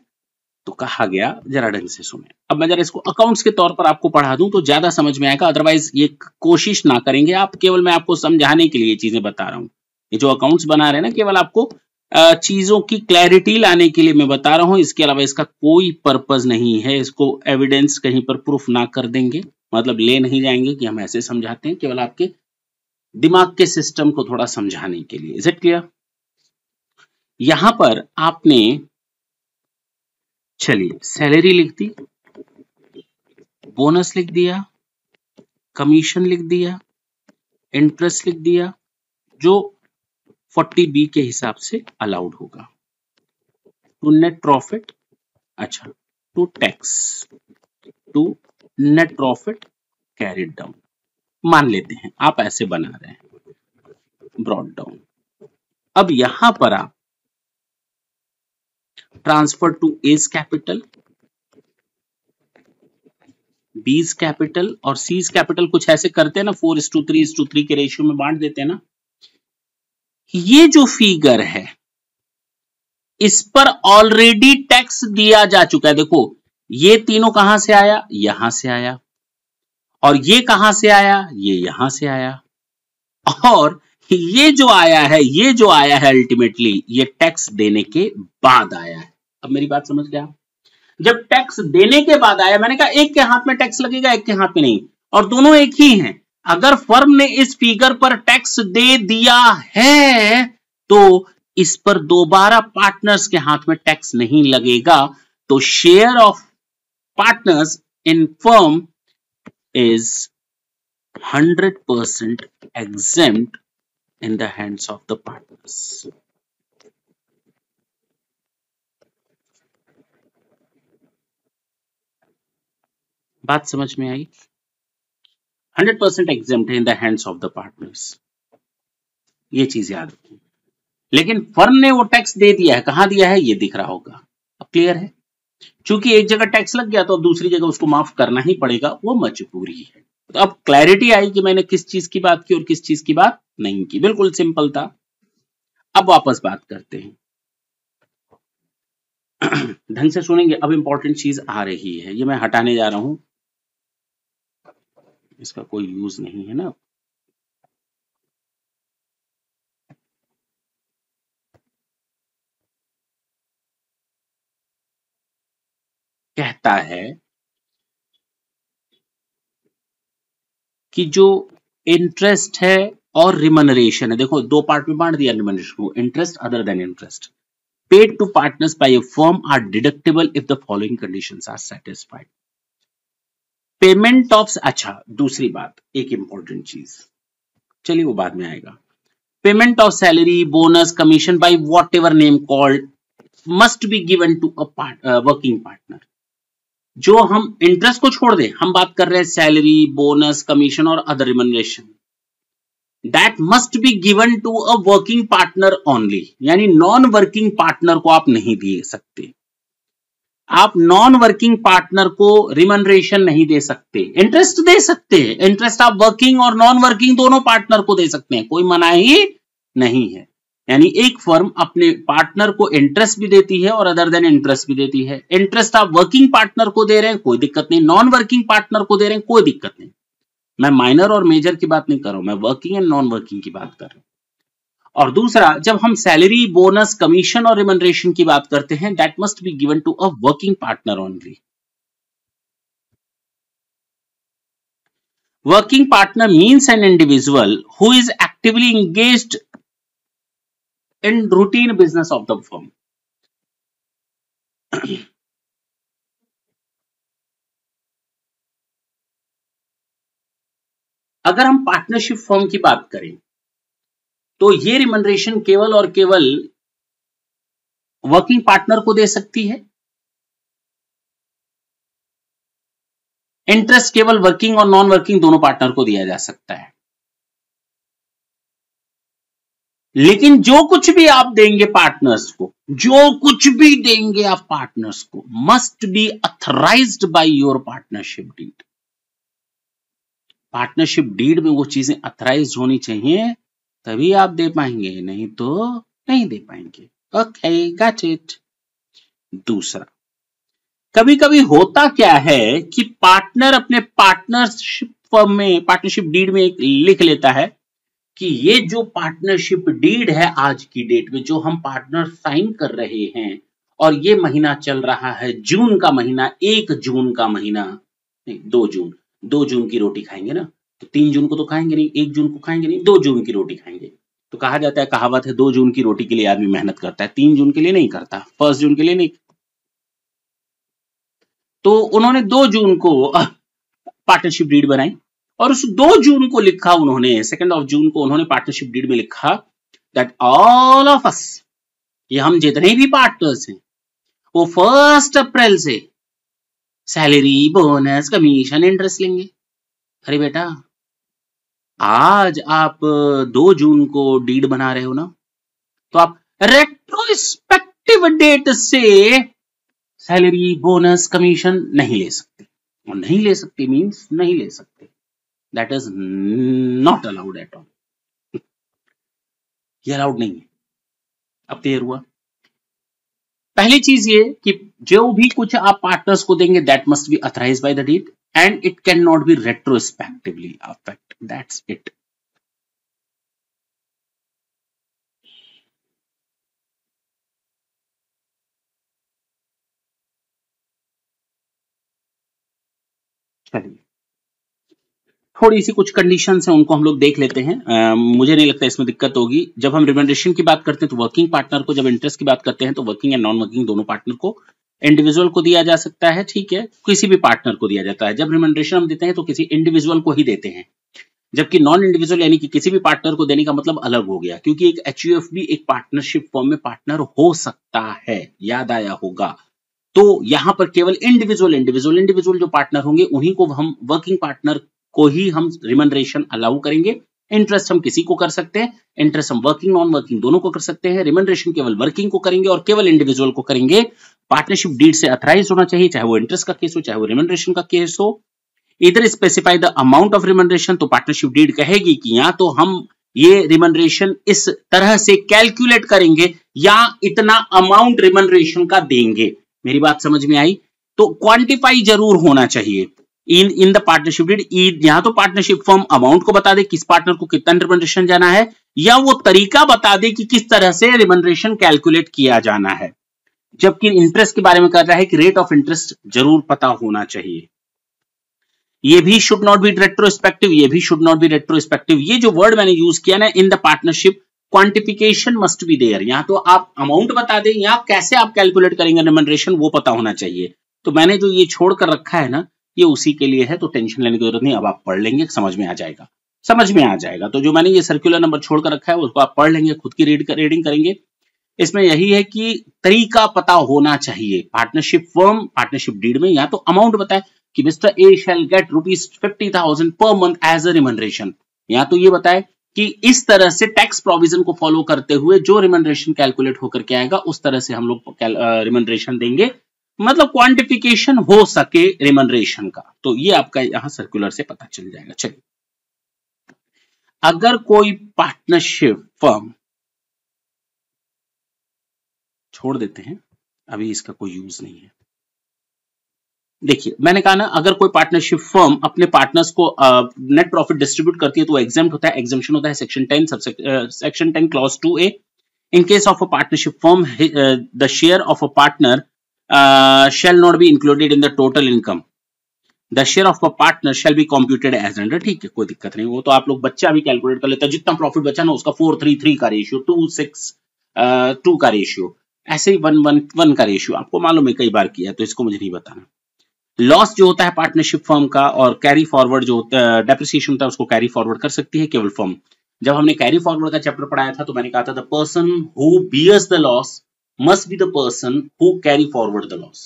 तो कहा गया, जरा ढंग से सुने। अब मैं जरा इसको अकाउंट्स के तौर पर आपको पढ़ा दूं तो ज्यादा समझ में आएगा, अदरवाइज ये कोशिश ना करेंगे आप, केवल मैं आपको समझाने के लिए चीजें बता रहा हूं। ये जो अकाउंट्स बना रहे हैं ना, केवल आपको चीजों की क्लैरिटी लाने के लिए मैं बता रहा हूं, इसके अलावा इसका कोई पर्पस नहीं है। इसको एविडेंस कहीं पर प्रूफ ना कर देंगे, मतलब ले नहीं जाएंगे कि हम ऐसे समझाते हैं, केवल आपके दिमाग के सिस्टम को थोड़ा समझाने के लिए। Is it clear? यहां पर आपने, चलिए, सैलरी लिख दी, बोनस लिख दिया, कमीशन लिख दिया, इंटरेस्ट लिख दिया, जो 40B के हिसाब से अलाउड होगा, टू नेट प्रॉफिट, अच्छा, to tax, to net profit carried down, मान लेते हैं आप ऐसे बना रहे हैं ब्रॉड डाउन। अब यहां पर आप transfer to A's capital, B's capital और सीज कैपिटल कुछ ऐसे करते हैं ना, 4:3:3 के रेशियो में बांट देते हैं ना। ये जो फिगर है इस पर ऑलरेडी टैक्स दिया जा चुका है। देखो ये तीनों कहां से आया? यहां से आया, और ये कहां से आया? ये यहां से आया, और ये जो आया है, ये जो आया है अल्टीमेटली ये टैक्स देने के बाद आया है। अब मेरी बात समझ गया? जब टैक्स देने के बाद आया, मैंने कहा एक के हाथ में टैक्स लगेगा, एक के हाथ में नहीं, और दोनों एक ही हैं। अगर फर्म ने इस फिगर पर टैक्स दे दिया है तो इस पर दोबारा पार्टनर्स के हाथ में टैक्स नहीं लगेगा। तो share of partners in firm is 100% exempt in the hands of the partners। बात समझ में आई? 100% exempt in the hands of the partners, ये चीज याद रखिए। लेकिन फर्म ने वो टैक्स दे दिया है, कहां दिया है ये दिख रहा होगा। अब क्लियर है? चूंकि एक जगह टैक्स लग गया तो अब दूसरी जगह उसको माफ करना ही पड़ेगा, वो मजबूरी है। तो अब क्लैरिटी आई कि मैंने किस चीज की बात की और किस चीज की बात नहीं की। बिल्कुल सिंपल था। अब वापस बात करते हैं। ढंग से सुनेंगे। अब इंपॉर्टेंट चीज आ रही है, ये मैं हटाने जा रहा हूं, इसका कोई यूज नहीं है ना। कहता है कि जो इंटरेस्ट है और रिमनरेशन है, देखो दो पार्ट में बांट दिया रिमनरेशन को, interest other than interest paid to partners by a firm are deductible if the following conditions are satisfied। Payment of, अच्छा दूसरी बात, एक इंपॉर्टेंट चीज, चलिए वो बाद में आएगा। Payment of salary, bonus, commission by whatever name called must be given to a working partner. जो हम इंटरेस्ट को छोड़ दें, हम बात कर रहे हैं सैलरी, बोनस, कमीशन और other remuneration, that must be given to a working partner only. यानी नॉन वर्किंग पार्टनर को आप नहीं दे सकते। आप नॉन वर्किंग पार्टनर को रिमनरेशन नहीं दे सकते, इंटरेस्ट दे सकते हैं। इंटरेस्ट आप वर्किंग और नॉन वर्किंग दोनों पार्टनर को दे सकते हैं, कोई मनाही नहीं है। यानी एक फर्म अपने पार्टनर को इंटरेस्ट भी देती है और अदर देन इंटरेस्ट भी देती है। इंटरेस्ट आप वर्किंग पार्टनर को दे रहे हैं, कोई दिक्कत नहीं। नॉन वर्किंग पार्टनर को दे रहे हैं, कोई दिक्कत नहीं। मैं माइनर और मेजर की बात नहीं कर रहा हूं, मैं वर्किंग एंड नॉन वर्किंग की बात कर रहा हूं। और दूसरा, जब हम सैलरी, बोनस, कमीशन और रिमनरेशन की बात करते हैं, that must be given to a working partner only. Working partner means an individual who is actively engaged in routine business of the firm। अगर हम पार्टनरशिप फर्म की बात करें तो ये रिमनरेशन केवल और केवल वर्किंग पार्टनर को दे सकती है, इंटरेस्ट केवल वर्किंग और नॉन वर्किंग दोनों पार्टनर को दिया जा सकता है। लेकिन जो कुछ भी आप देंगे पार्टनर्स को, जो कुछ भी देंगे आप पार्टनर्स को, must be authorised by your partnership deed. Partnership deed में वो चीजें अथराइज होनी चाहिए, तभी आप दे पाएंगे, नहीं तो नहीं दे पाएंगे। Okay, got it. दूसरा, कभी कभी होता क्या है कि पार्टनर अपने पार्टनरशिप फर्म में, पार्टनरशिप डीड में लिख लेता है कि ये जो पार्टनरशिप डीड है आज की डेट में, जो हम पार्टनर साइन कर रहे हैं, और ये महीना चल रहा है जून का महीना, 1 जून का महीना, नहीं 2 जून की रोटी खाएंगे ना, तो 3 जून को तो खाएंगे नहीं, 1 जून को खाएंगे नहीं, 2 जून की रोटी खाएंगे। तो कहा जाता है, कहावत है, 2 जून की रोटी के लिए आदमी मेहनत करता है, 3 जून के लिए नहीं करता, 1 जून के लिए नहीं। तो उन्होंने 2 जून को पार्टनरशिप डीड बनाई और उस 2 जून को लिखा उन्होंने, 2 जून को उन्होंने पार्टनरशिप डीड में लिखा दैट ऑल ऑफ अस, ये हम जितने भी पार्टनर्स हैं, वो 1 अप्रैल से सैलरी, बोनस, कमीशन, इंटरेस्ट लेंगे। अरे बेटा, आज आप 2 जून को डीड बना रहे हो ना, तो आप रेट्रोस्पेक्टिव डेट से सैलरी, बोनस, कमीशन नहीं ले सकते। और नहीं ले सकते मीन्स नहीं ले सकते, that is not allowed at all. ये अलाउड नहीं है। अब क्लियर हुआ? पहली चीज ये कि जो भी कुछ आप पार्टनर्स को देंगे, that must be authorised by the deed and it can not be retrospectively affect, that's it. चलिए थोड़ी सी कुछ कंडीशंस हैं, उनको हम लोग देख लेते हैं। मुझे नहीं लगता इसमें दिक्कत होगी। जब हम रिमनरेशन की बात करते हैं तो वर्किंग पार्टनर को, जब इंटरेस्ट की बात करते हैं तो वर्किंग एंड नॉन वर्किंग दोनों पार्टनर को, इंडिविजुअल को दिया जा सकता है, ठीक है, किसी भी पार्टनर को दिया जाता है। जब रिमनरेशन हम देते हैं तो किसी इंडिविजुअल को ही देते हैं, जबकि नॉन इंडिविजुअल यानी कि किसी भी पार्टनर को देने का मतलब अलग हो गया, क्योंकि एक एचयूएफ भी एक पार्टनरशिप फॉर्म में पार्टनर हो सकता है, याद आया होगा। तो यहां पर केवल इंडिविजुअल जो पार्टनर होंगे उन्हीं को हम वर्किंग पार्टनर को ही हम रिमनरेशन अलाउ करेंगे। इंटरेस्ट हम किसी को कर सकते हैं, इंटरेस्ट हम वर्किंग नॉन वर्किंग दोनों को कर सकते हैं, रिमनरेशन केवल वर्किंग को करेंगे और केवल इंडिविजुअल को करेंगे। पार्टनरशिप डीड से अथराइज होना चाहिए, चाहे वो इंटरेस्ट का केस हो चाहे वो रिमनरेशन का केस हो। इधर स्पेसिफाई द अमाउंट ऑफ रिमनरेशन, तो पार्टनरशिप डीड कहेगी कि या तो हम ये रिमनरेशन इस तरह से कैलकुलेट करेंगे या इतना अमाउंट रिमनरेशन का देंगे। मेरी बात समझ में आई? तो क्वांटिफाई जरूर होना चाहिए इन द पार्टनरशिप डीड। यहां तो पार्टनरशिप फर्म अमाउंट को बता दे किस पार्टनर को कितना रिमनरेशन जाना है, या वो तरीका बता दे कि किस तरह से रिमनरेशन कैलकुलेट किया जाना है। जबकि इंटरेस्ट के बारे में कर रहा है कि रेट ऑफ इंटरेस्ट जरूर पता होना चाहिए। ये भी शुड नॉट बी रेट्रोस्पेक्टिव, ये भी शुड नॉट बी रेट्रोस्पेक्टिव। ये जो वर्ड मैंने यूज किया ना, in the partnership, quantification must be there. यहां तो आप अमाउंट बता दें या कैसे आप कैलकुलेट करेंगे रिमनरेशन वो पता होना चाहिए। तो मैंने जो ये छोड़कर रखा है ना, ये उसी के लिए है, तो टेंशन लेने की जरूरत नहीं। अब आप पढ़ लेंगे, समझ में आ जाएगा, समझ में आ जाएगा। तो जो मैंने ये सर्कुलर नंबर छोड़कर रखा है उसको आप पढ़ लेंगे, खुद की रीडिंग करेंगे। इसमें यही है कि तरीका पता होना चाहिए। पार्टनरशिप फर्म पार्टनरशिप डीड में या तो अमाउंट बताए कि mister A shell gate ₹50,000 per month as a रिमनरेशन, या तो ये बताए कि इस तरह से टैक्स प्रोविजन को फॉलो करते हुए जो रिमनरेशन कैलकुलेट होकर के आएगा उस तरह से हम लोग रिमनरेशन देंगे, मतलब क्वांटिफिकेशन हो सके रिमनरेशन का। तो ये आपका यहां सर्कुलर से पता चल जाएगा। चलिए, अगर कोई पार्टनरशिप फर्म, छोड़ देते हैं अभी, इसका कोई यूज नहीं है। देखिए मैंने कहा ना, अगर कोई पार्टनरशिप फर्म अपने पार्टनर्स को नेट प्रॉफिट डिस्ट्रीब्यूट करती है तो एग्जेम्प्ट होता है। एग्जेम्पशन होता है section 10 clause 2A। In case of a partnership firm the share of a partner shall not be included in the total income. The share of a partner shall be computed as under। ठीक है, कोई दिक्कत नहीं, वो तो आप लोग बच्चा भी कैलकुलेट कर लेता है। जितना प्रॉफिट बचा ना उसका 4:3:3 का रेशियो, 2:6:2 का रेशियो, ऐसे ही 1:1 का रेशियो आपको मालूम है, कई बार किया, तो इसको मुझे नहीं बताना। लॉस जो होता है पार्टनरशिप फर्म का और कैरी फॉरवर्ड जो डेप्रिसिएशन होता है उसको कैरी फॉरवर्ड कर सकती है केवल फर्म। जब हमने कैरी फॉरवर्ड का चैप्टर पढ़ाया था तो मैंने कहा था the person who bears the loss must be the person who carry forward the loss,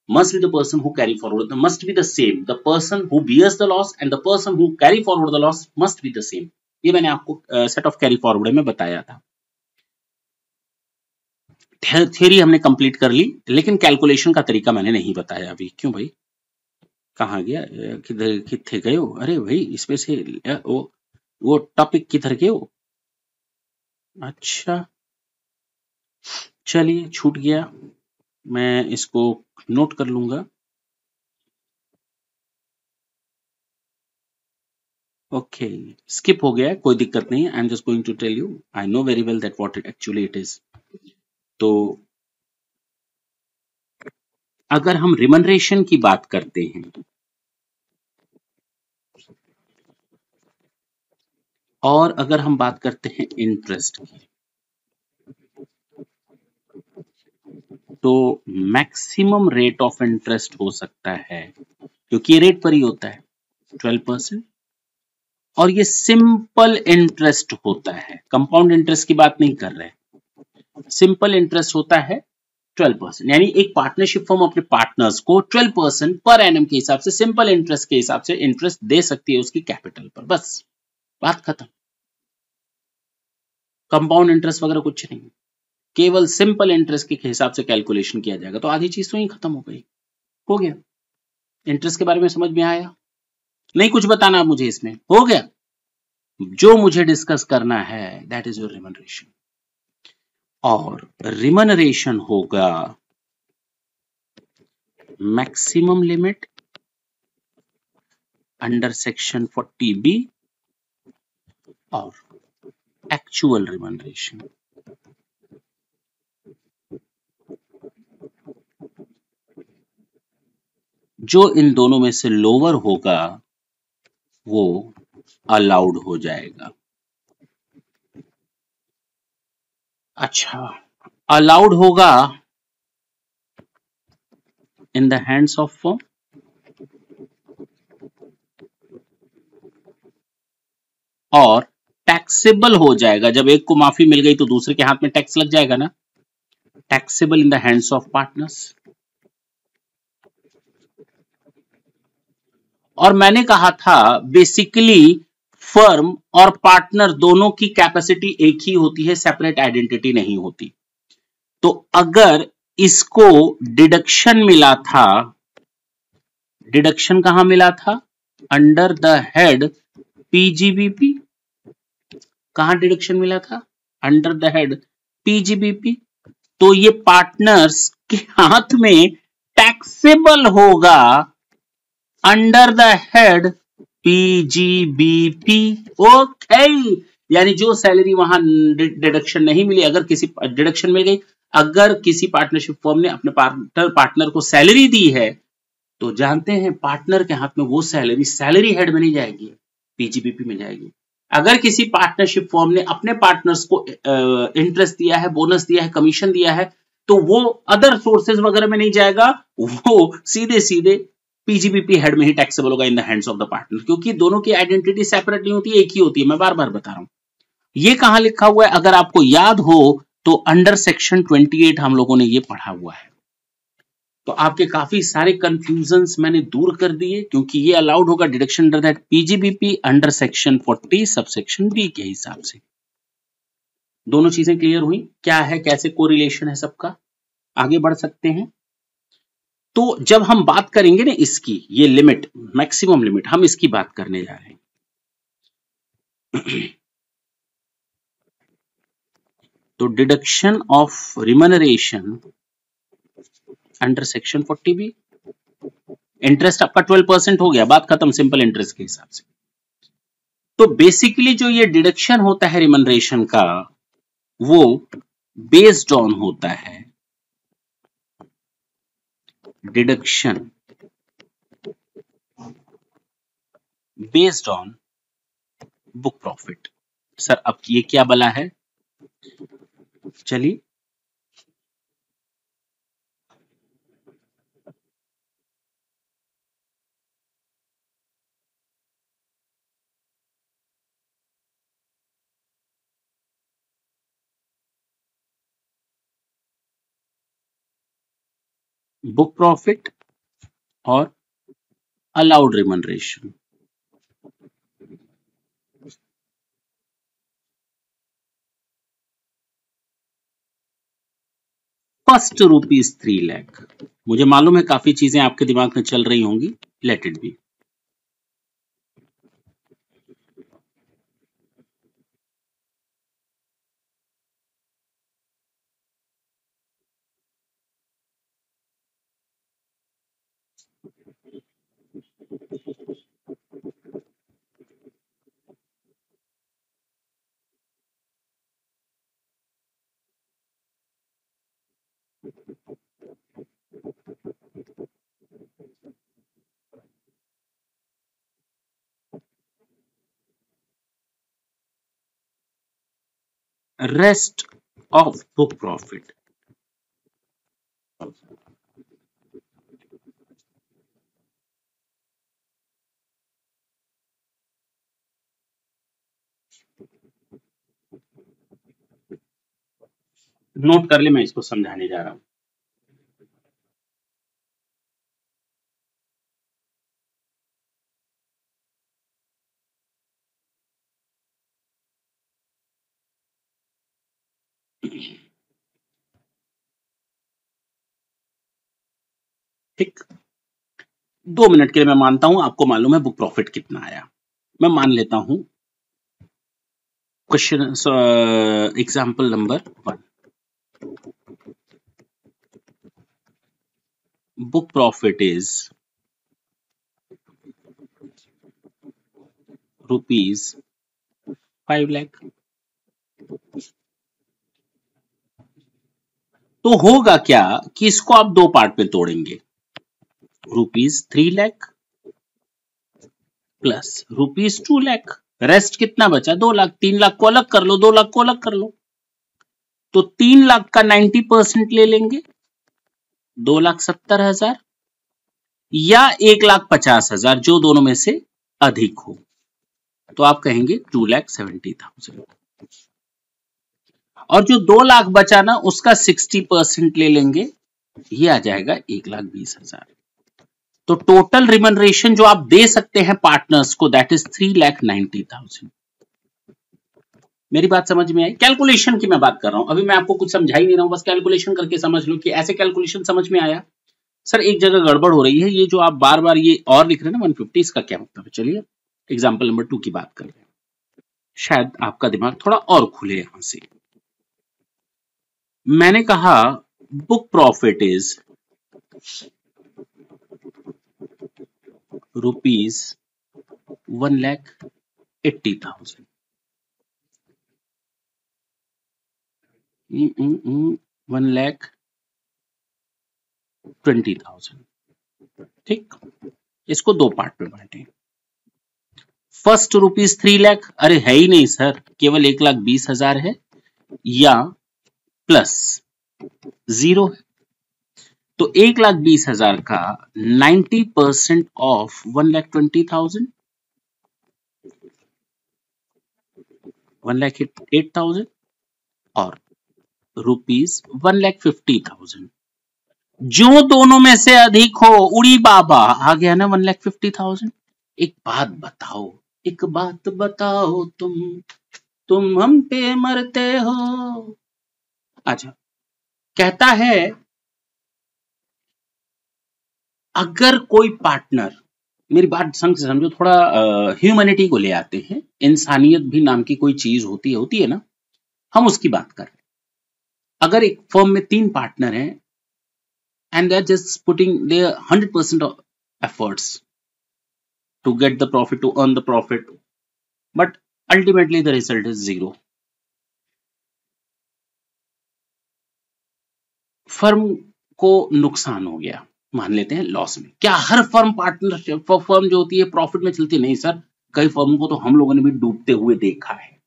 must be the person who carry forward, must be the same, the person who bears the loss and the person who carry forward the loss must be the same। ये मैंने आपको set of carry forward में बताया था। Theory हमने complete कर ली, लेकिन calculation का तरीका मैंने नहीं बताया अभी। क्यों भाई, कहाँ गया, कितने गए हो? अरे भाई इसमें से वो टॉपिक किधर गए हो? अच्छा चलिए, छूट गया, मैं इसको नोट कर लूंगा। ओके, स्किप हो गया, कोई दिक्कत नहीं। I am just going to tell you, I know very well that what actually it is. तो अगर हम रिमनरेशन की बात करते हैं और अगर हम बात करते हैं इंटरेस्ट की, तो मैक्सिमम रेट ऑफ इंटरेस्ट हो सकता है, क्योंकि ये रेट पर ही होता है, 12%। और ये सिंपल इंटरेस्ट होता है, कंपाउंड इंटरेस्ट की बात नहीं कर रहे, सिंपल इंटरेस्ट होता है 12%। यानी एक पार्टनरशिप फर्म अपने पार्टनर्स को 12% पर एनम के हिसाब से, सिंपल इंटरेस्ट के हिसाब से इंटरेस्ट दे सकती है उसकी कैपिटल पर, बस बात खत्म। कंपाउंड इंटरेस्ट वगैरह कुछ नहीं, केवल सिंपल इंटरेस्ट के हिसाब से कैलकुलेशन किया जाएगा। तो आधी चीज तो ही खत्म हो गई, हो गया। इंटरेस्ट के बारे में समझ में आया? नहीं कुछ बताना मुझे इसमें, हो गया। जो मुझे डिस्कस करना है दैट इज योर रिमनरेशन, और रिमनरेशन होगा maximum limit under section 40B और एक्चुअल रिमनरेशन। जो इन दोनों में से लोअर होगा वो अलाउड हो जाएगा। अच्छा, अलाउड होगा in the hands of firm, और टैक्सेबल हो जाएगा। जब एक को माफी मिल गई तो दूसरे के हाथ में टैक्स लग जाएगा ना। Taxable in the hands of partners. और मैंने कहा था बेसिकली फर्म और पार्टनर दोनों की कैपेसिटी एक ही होती है, सेपरेट आइडेंटिटी नहीं होती। तो अगर इसको डिडक्शन मिला था, डिडक्शन कहां मिला था? Under the head PGBP. कहां डिडक्शन मिला था? Under the head PGBP. तो ये पार्टनर्स के हाथ में टैक्सेबल होगा under the head PGBP. Okay, यानी जो सैलरी वहां डिडक्शन नहीं मिली, अगर किसी डिडक्शन मिल गई, अगर किसी पार्टनरशिप फर्म ने अपने पार्टनर को सैलरी दी है, तो जानते हैं पार्टनर के हाथ में वो सैलरी हेड में नहीं जाएगी, पीजीबीपी में जाएगी। अगर किसी पार्टनरशिप फर्म ने अपने पार्टनर्स को इंटरेस्ट दिया है, बोनस दिया है, कमीशन दिया है, तो वो अदर सोर्सेज वगैरह में नहीं जाएगा, वो सीधे सीधे पीजीबीपी हेड में ही टैक्सेबल होगा in the hands of the partner, क्योंकि दोनों की आइडेंटिटी सेपरेट नहीं होती, एक ही होती है। मैं बार बार बता रहा हूं। ये कहां लिखा हुआ है? अगर आपको याद हो तो अंडर सेक्शन 28 हम लोगों ने ये पढ़ा हुआ है। तो आपके काफी सारे कंफ्यूजन्स मैंने दूर कर दिए, क्योंकि ये अलाउड होगा deduction under that PGBP under section 40 subsection B के हिसाब से। दोनों चीजें क्लियर हुई? क्या है, कैसे कोरिलेशन है सबका? आगे बढ़ सकते हैं। तो जब हम बात करेंगे ना इसकी, ये लिमिट, मैक्सिमम लिमिट, हम इसकी बात करने जा रहे हैं। तो deduction of remuneration under section 40B, interest आपका 12% हो गया, बात खत्म, सिंपल इंटरेस्ट के हिसाब से। तो बेसिकली जो ये डिडक्शन होता है रिमनरेशन का, वो बेस्ड ऑन होता है deduction based on book profit. Sir अब ये क्या बला है? चलिए, बुक प्रॉफिट और अलाउड रिमनरेशन। फर्स्ट ₹3 लाख। मुझे मालूम है काफी चीजें आपके दिमाग में चल रही होंगी, let it be. Rest of book profit. Note कर ले, मैं इसको समझाने जा रहा हूं। ठीक, 2 मिनट के लिए मैं मानता हूं आपको मालूम है बुक प्रॉफिट कितना आया। मैं मान लेता हूं question example number 1, book profit is ₹5 lakh। तो होगा क्या कि इसको आप दो पार्ट में तोड़ेंगे, ₹3 लाख प्लस ₹2 लाख। रेस्ट कितना बचा? 2 लाख। 3 लाख को अलग कर लो, 2 लाख को अलग कर लो, तो 3 लाख का 90% ले लेंगे, 2,70,000 या 1,50,000, जो दोनों में से अधिक हो, तो आप कहेंगे 2,70,000। और जो 2 लाख बचा ना, उसका 60% ले लेंगे, ये आ जाएगा 1,20,000। तो टोटल रिमनरेशन जो आप दे सकते हैं पार्टनर्स को, दैट इज 3,90,000। मेरी बात समझ में आई? कैलकुलेशन की मैं बात कर रहा हूं, अभी मैं आपको कुछ समझा ही नहीं रहा हूं, बस कैलकुलेशन करके समझ लो कि ऐसे कैलकुलेशन समझ में आया। सर एक जगह गड़बड़ हो रही है, ये जो आप बार बार ये और लिख रहे हैं ना 150, इसका क्या मतलब है? चलिए एग्जाम्पल नंबर 2 की बात कर रहे हैं, शायद आपका दिमाग थोड़ा और खुले यहां से। मैंने कहा बुक प्रॉफिट इज ₹1,80,000, 1,20,000। ठीक, इसको 2 पार्ट में बांटे। फर्स्ट ₹3 लाख, अरे है ही नहीं सर, केवल 1,20,000 है या प्लस 0 है, तो 1,20,000 का 90% ऑफ 1,20,000, 1,08,000 और ₹1,50,000, जो दोनों में से अधिक हो। उड़ी बाबा आ गया ना 1,50,000। एक बात बताओ, एक बात बताओ, तुम हम पे मरते हो। अच्छा, कहता है अगर कोई पार्टनर, मेरी बात संग से समझो, थोड़ा ह्यूमैनिटी को ले आते हैं, इंसानियत भी नाम की कोई चीज होती है ना, हम उसकी बात कर रहे हैं। अगर एक फर्म में 3 पार्टनर हैं and they're just putting their 100% of efforts to get the profit, to earn the profit, but ultimately the result is 0. Firm को नुकसान हो गया, मान लेते हैं लॉस में। क्या हर फर्म पार्टनरशिप फर्म जो होती है प्रॉफिट में चलती है? नहीं सर, कई फर्म को तो हम लोगों ने भी डूबते हुए देखा है।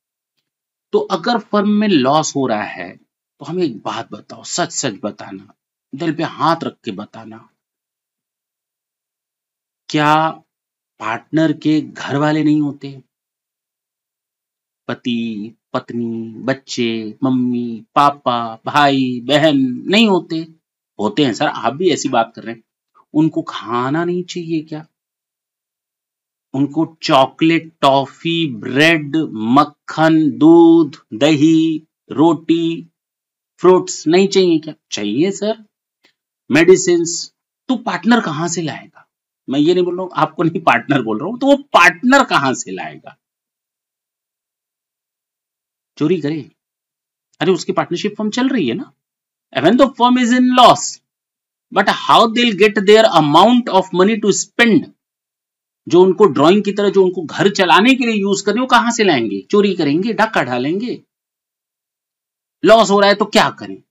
तो अगर फर्म में लॉस हो रहा है तो हमें एक बात बताओ, सच सच बताना, दिल पे हाथ रख के बताना, क्या पार्टनर के घर वाले नहीं होते? पति, पत्नी, बच्चे, मम्मी, पापा, भाई, बहन नहीं होते? होते हैं सर, आप भी ऐसी बात कर रहे हैं। उनको खाना नहीं चाहिए क्या? उनको चॉकलेट, टॉफी, ब्रेड, मक्खन, दूध, दही, रोटी, फ्रूट्स नहीं चाहिए क्या? चाहिए सर। मेडिसिन। तो पार्टनर कहां से लाएगा? मैं ये नहीं बोल रहा हूं, आपको नहीं पार्टनर बोल रहा हूं, तो वो पार्टनर कहां से लाएगा? चोरी करे? अरे उसकी पार्टनरशिप फर्म चल रही है ना, even the firm is in loss, but how they'll get their amount of money to spend, जो उनको ड्राइंग की तरह जो उनको घर चलाने के लिए यूज करने, वो कहां से लाएंगे? चोरी करेंगे, डाका डालेंगे। लॉस हो रहा है तो क्या करें?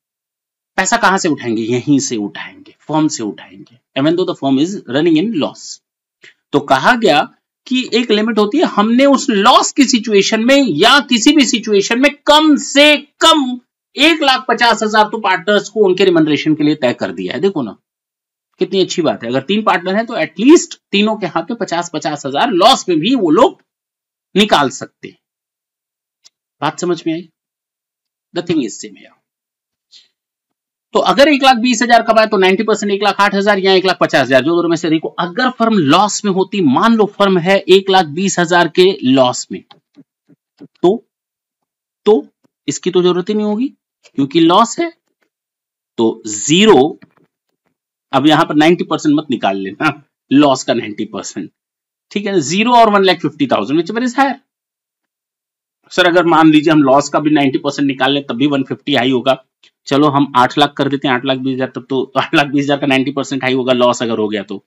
पैसा कहां से उठाएंगे? यहीं से उठाएंगे, फर्म से उठाएंगे, even though the firm is running in loss। तो कहा गया कि एक लिमिट होती है, हमने उस लॉस की सिचुएशन में या किसी भी सिचुएशन में कम से कम 1,50,000 तो पार्टनर्स को उनके रिमनरेशन के लिए तय कर दिया है। देखो ना कितनी अच्छी बात है, अगर 3 पार्टनर हैं तो एटलीस्ट तीनों के हाथ में 50,000 लॉस में भी वो लोग निकाल सकते हैं। बात समझ में आई? The thing is same here. तो अगर 1,20,000 कमाए तो 90% 1,08,000 या 1,50,000, जो दोनों में से अधिक हो। अगर फर्म लॉस में होती, मान लो फर्म है 1,20,000 के लॉस में, तो इसकी तो जरूरत ही नहीं होगी क्योंकि लॉस है, तो 0। अब यहां पर 90% मत निकाल लेना, लॉस का 90%, ठीक है ना? 0 और 1,50,000 whichever is higher. Sir अगर मान लीजिए हम लॉस का भी 90% निकाल लें तब भी 150 हाई होगा, चलो हम 8 लाख कर देते हैं, 8,20,000, तब तो 8,20,000 का 90% हाई होगा लॉस अगर हो गया तो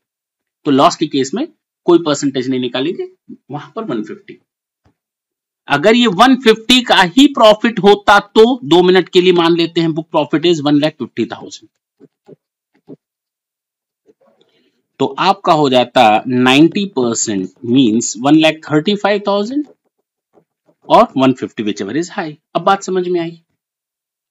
लॉस के केस में कोई परसेंटेज नहीं निकालेंगे, वहां पर 150। अगर ये 150 का ही प्रॉफिट होता तो 2 मिनट के लिए मान लेते हैं बुक प्रॉफिट इज 1,50,000, तो आपका हो जाता 90% मींस 1,35,000 और 150 विच एवर इज हाई। अब बात समझ में आई।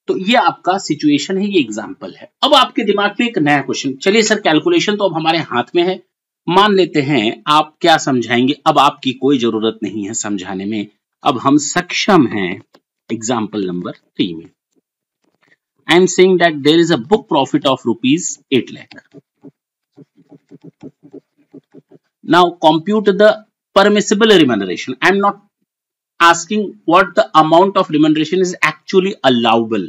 तो ये आपका सिचुएशन है, ये एग्जांपल है। अब आपके दिमाग में एक नया क्वेश्चन, चलिए सर कैलकुलेशन तो अब हमारे हाथ में है, मान लेते हैं आप क्या समझाएंगे, अब आपकी कोई जरूरत नहीं है समझाने में, अब हम सक्षम हैं एग्जांपल नंबर 3 में। I am saying that there is a book profit of ₹8 lakh. Now compute the permissible remuneration. I am not asking what the amount of remuneration is actually allowable.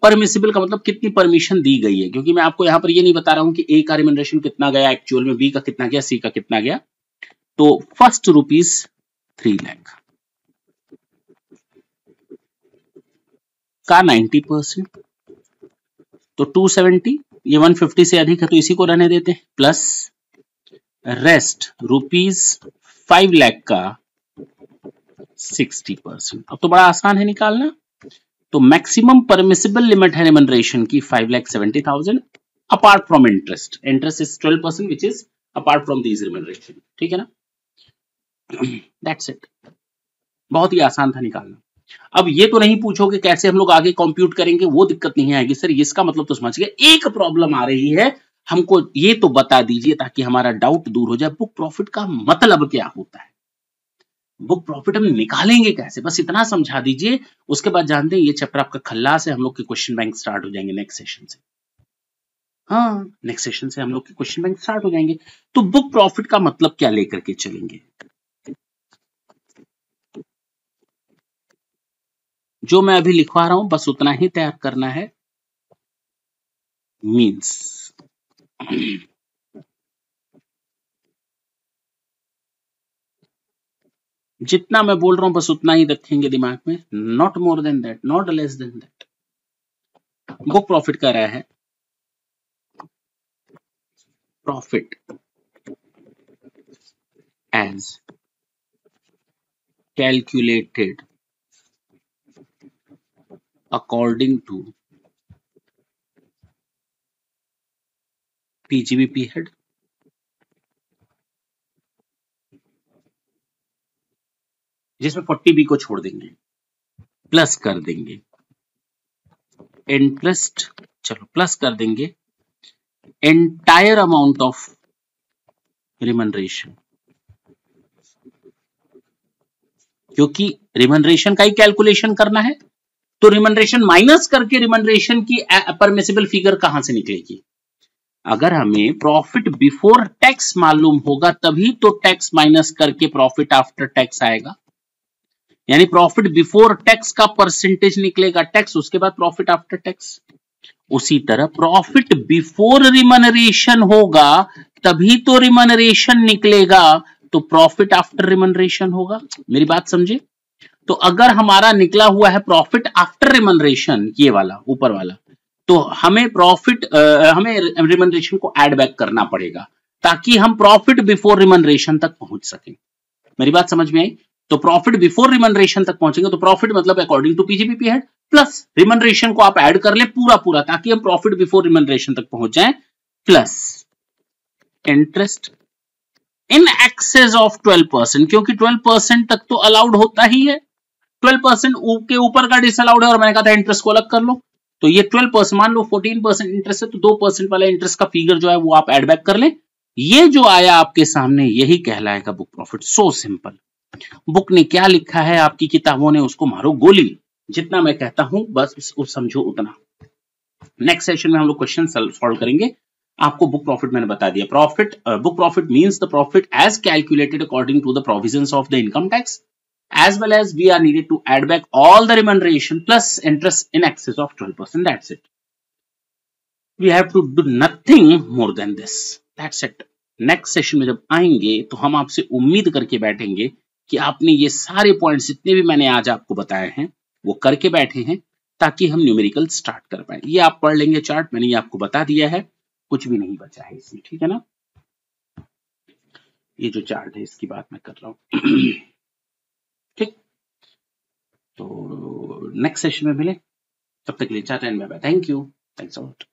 Permissible का मतलब कितनी permission दी गई है, क्योंकि मैं आपको यहां पर ये नहीं बता रहा हूं कि ए का रिमनरेशन कितना गया एक्चुअल में, बी का कितना गया, सी का कितना गया। तो फर्स्ट ₹3 लाख का 90%, तो 270, ये 150 से अधिक है तो इसी को रहने देते हैं, प्लस रेस्ट ₹5 लाख का 60%। अब तो बड़ा आसान है निकालना। तो मैक्सिमम परमिसिबल लिमिट है रिमनरेशन की 5,70,000 apart from interest. Interest is 12% which is apart from these remuneration, ठीक है ना। दैट्स इट, बहुत ही आसान था निकालना। अब ये तो नहीं पूछोगे कैसे हम लोग आगे कंप्यूट करेंगे, वो दिक्कत नहीं आएगी सर, इसका मतलब तो समझ गए। एक प्रॉब्लम आ रही है, हमको ये तो बता दीजिए ताकि हमारा डाउट दूर हो जाए, बुक प्रॉफिट का मतलब क्या होता है, बुक प्रॉफिट हम निकालेंगे कैसे, बस इतना समझा दीजिए। उसके बाद जानते हैं ये चैप्टर आपका खल्लास है, हम लोग के क्वेश्चन बैंक स्टार्ट हो जाएंगे नेक्स्ट सेशन से। हाँ, नेक्स्ट सेशन से हम लोग के क्वेश्चन बैंक स्टार्ट हो जाएंगे। तो बुक प्रॉफिट का मतलब क्या लेकर के चलेंगे, जो मैं अभी लिखवा रहा हूं बस उतना ही तैयार करना है। मीन्स जितना मैं बोल रहा हूं बस उतना ही रखेंगे दिमाग में, not more than that, not less than that. Book profit का रहा है profit as calculated according to PGBP head, जिसमें 40B को छोड़ देंगे, प्लस कर देंगे इंटरेस्ट, चलो प्लस कर देंगे एंटायर अमाउंट ऑफ रिमनरेशन, क्योंकि रिमनरेशन का ही कैलकुलेशन करना है, तो रिमनरेशन माइनस करके रिमनरेशन की परमिसिबल फिगर कहां से निकलेगी। अगर हमें प्रॉफिट बिफोर टैक्स मालूम होगा तभी तो टैक्स माइनस करके प्रॉफिट आफ्टर टैक्स आएगा, यानी प्रॉफिट बिफोर टैक्स का परसेंटेज निकलेगा टैक्स, उसके बाद प्रॉफिट आफ्टर टैक्स। उसी तरह प्रॉफिट बिफोर रिमनरेशन होगा तभी तो रिमनरेशन निकलेगा, तो प्रॉफिट आफ्टर रिमनरेशन होगा। मेरी बात समझे। तो अगर हमारा निकला हुआ है प्रॉफिट आफ्टर रिमनरेशन, ये वाला ऊपर वाला, तो हमें प्रॉफिट हमें रिमनरेशन को ऐड बैक करना पड़ेगा ताकि हम प्रॉफिट बिफोर रिमनरेशन तक पहुंच सकें। मेरी बात समझ में आई। तो प्रॉफिट बिफोर रिमनरेशन तक पहुंचेंगे, तो प्रॉफिट मतलब according to PGBP head plus remuneration को आप ऐड कर ले पूरा पूरा ताकि हम प्रॉफिट बिफोर रिमनरेशन तक पहुंच जाएं, plus interest in excess of 12%, क्योंकि 12% तक तो अलाउड होता ही है, 12% के ऊपर का डिसअलाउड है, और मैंने कहा था इंटरेस्ट को अलग कर लो। तो ये 12%, मान लो 14% इंटरेस्ट है तो 2% वाला इंटरेस्ट का फिगर जो है वो आप ऐड बैक कर ले। ये जो आया आपके सामने यही कहलाएगा book profit. So simple. Book ने क्या लिखा है, आपकी किताबों ने उसको मारो गोली, जितना मैं कहता हूं बस उसको समझो उतना। नेक्स्ट सेशन में हम लोग क्वेश्चन सॉल्व करेंगे। आपको बुक प्रॉफिट मैंने बता दिया। Profit, book profit means the profit as calculated according to the provisions of the income tax, as well as we are needed to add back all the remuneration plus interest in excess of 12%. That's it. We have to do nothing more than this. That's it. Next session में जब आएंगे तो हम आपसे उम्मीद करके बैठेंगे कि आपने ये सारे पॉइंट्स जितने भी मैंने आज आपको बताए हैं वो करके बैठे हैं ताकि हम न्यूमेरिकल स्टार्ट कर पाए। ये आप पढ़ लेंगे चार्ट, मैंने ये आपको बता दिया है, कुछ भी नहीं बचा है इसमें, ठीक है ना। ये जो चार्ट है इसकी बात मैं कर रहा हूं। ठीक, तो नेक्स्ट सेशन में मिले, तब तक के लिए tata and bye bye. Thank you, thanks a lot.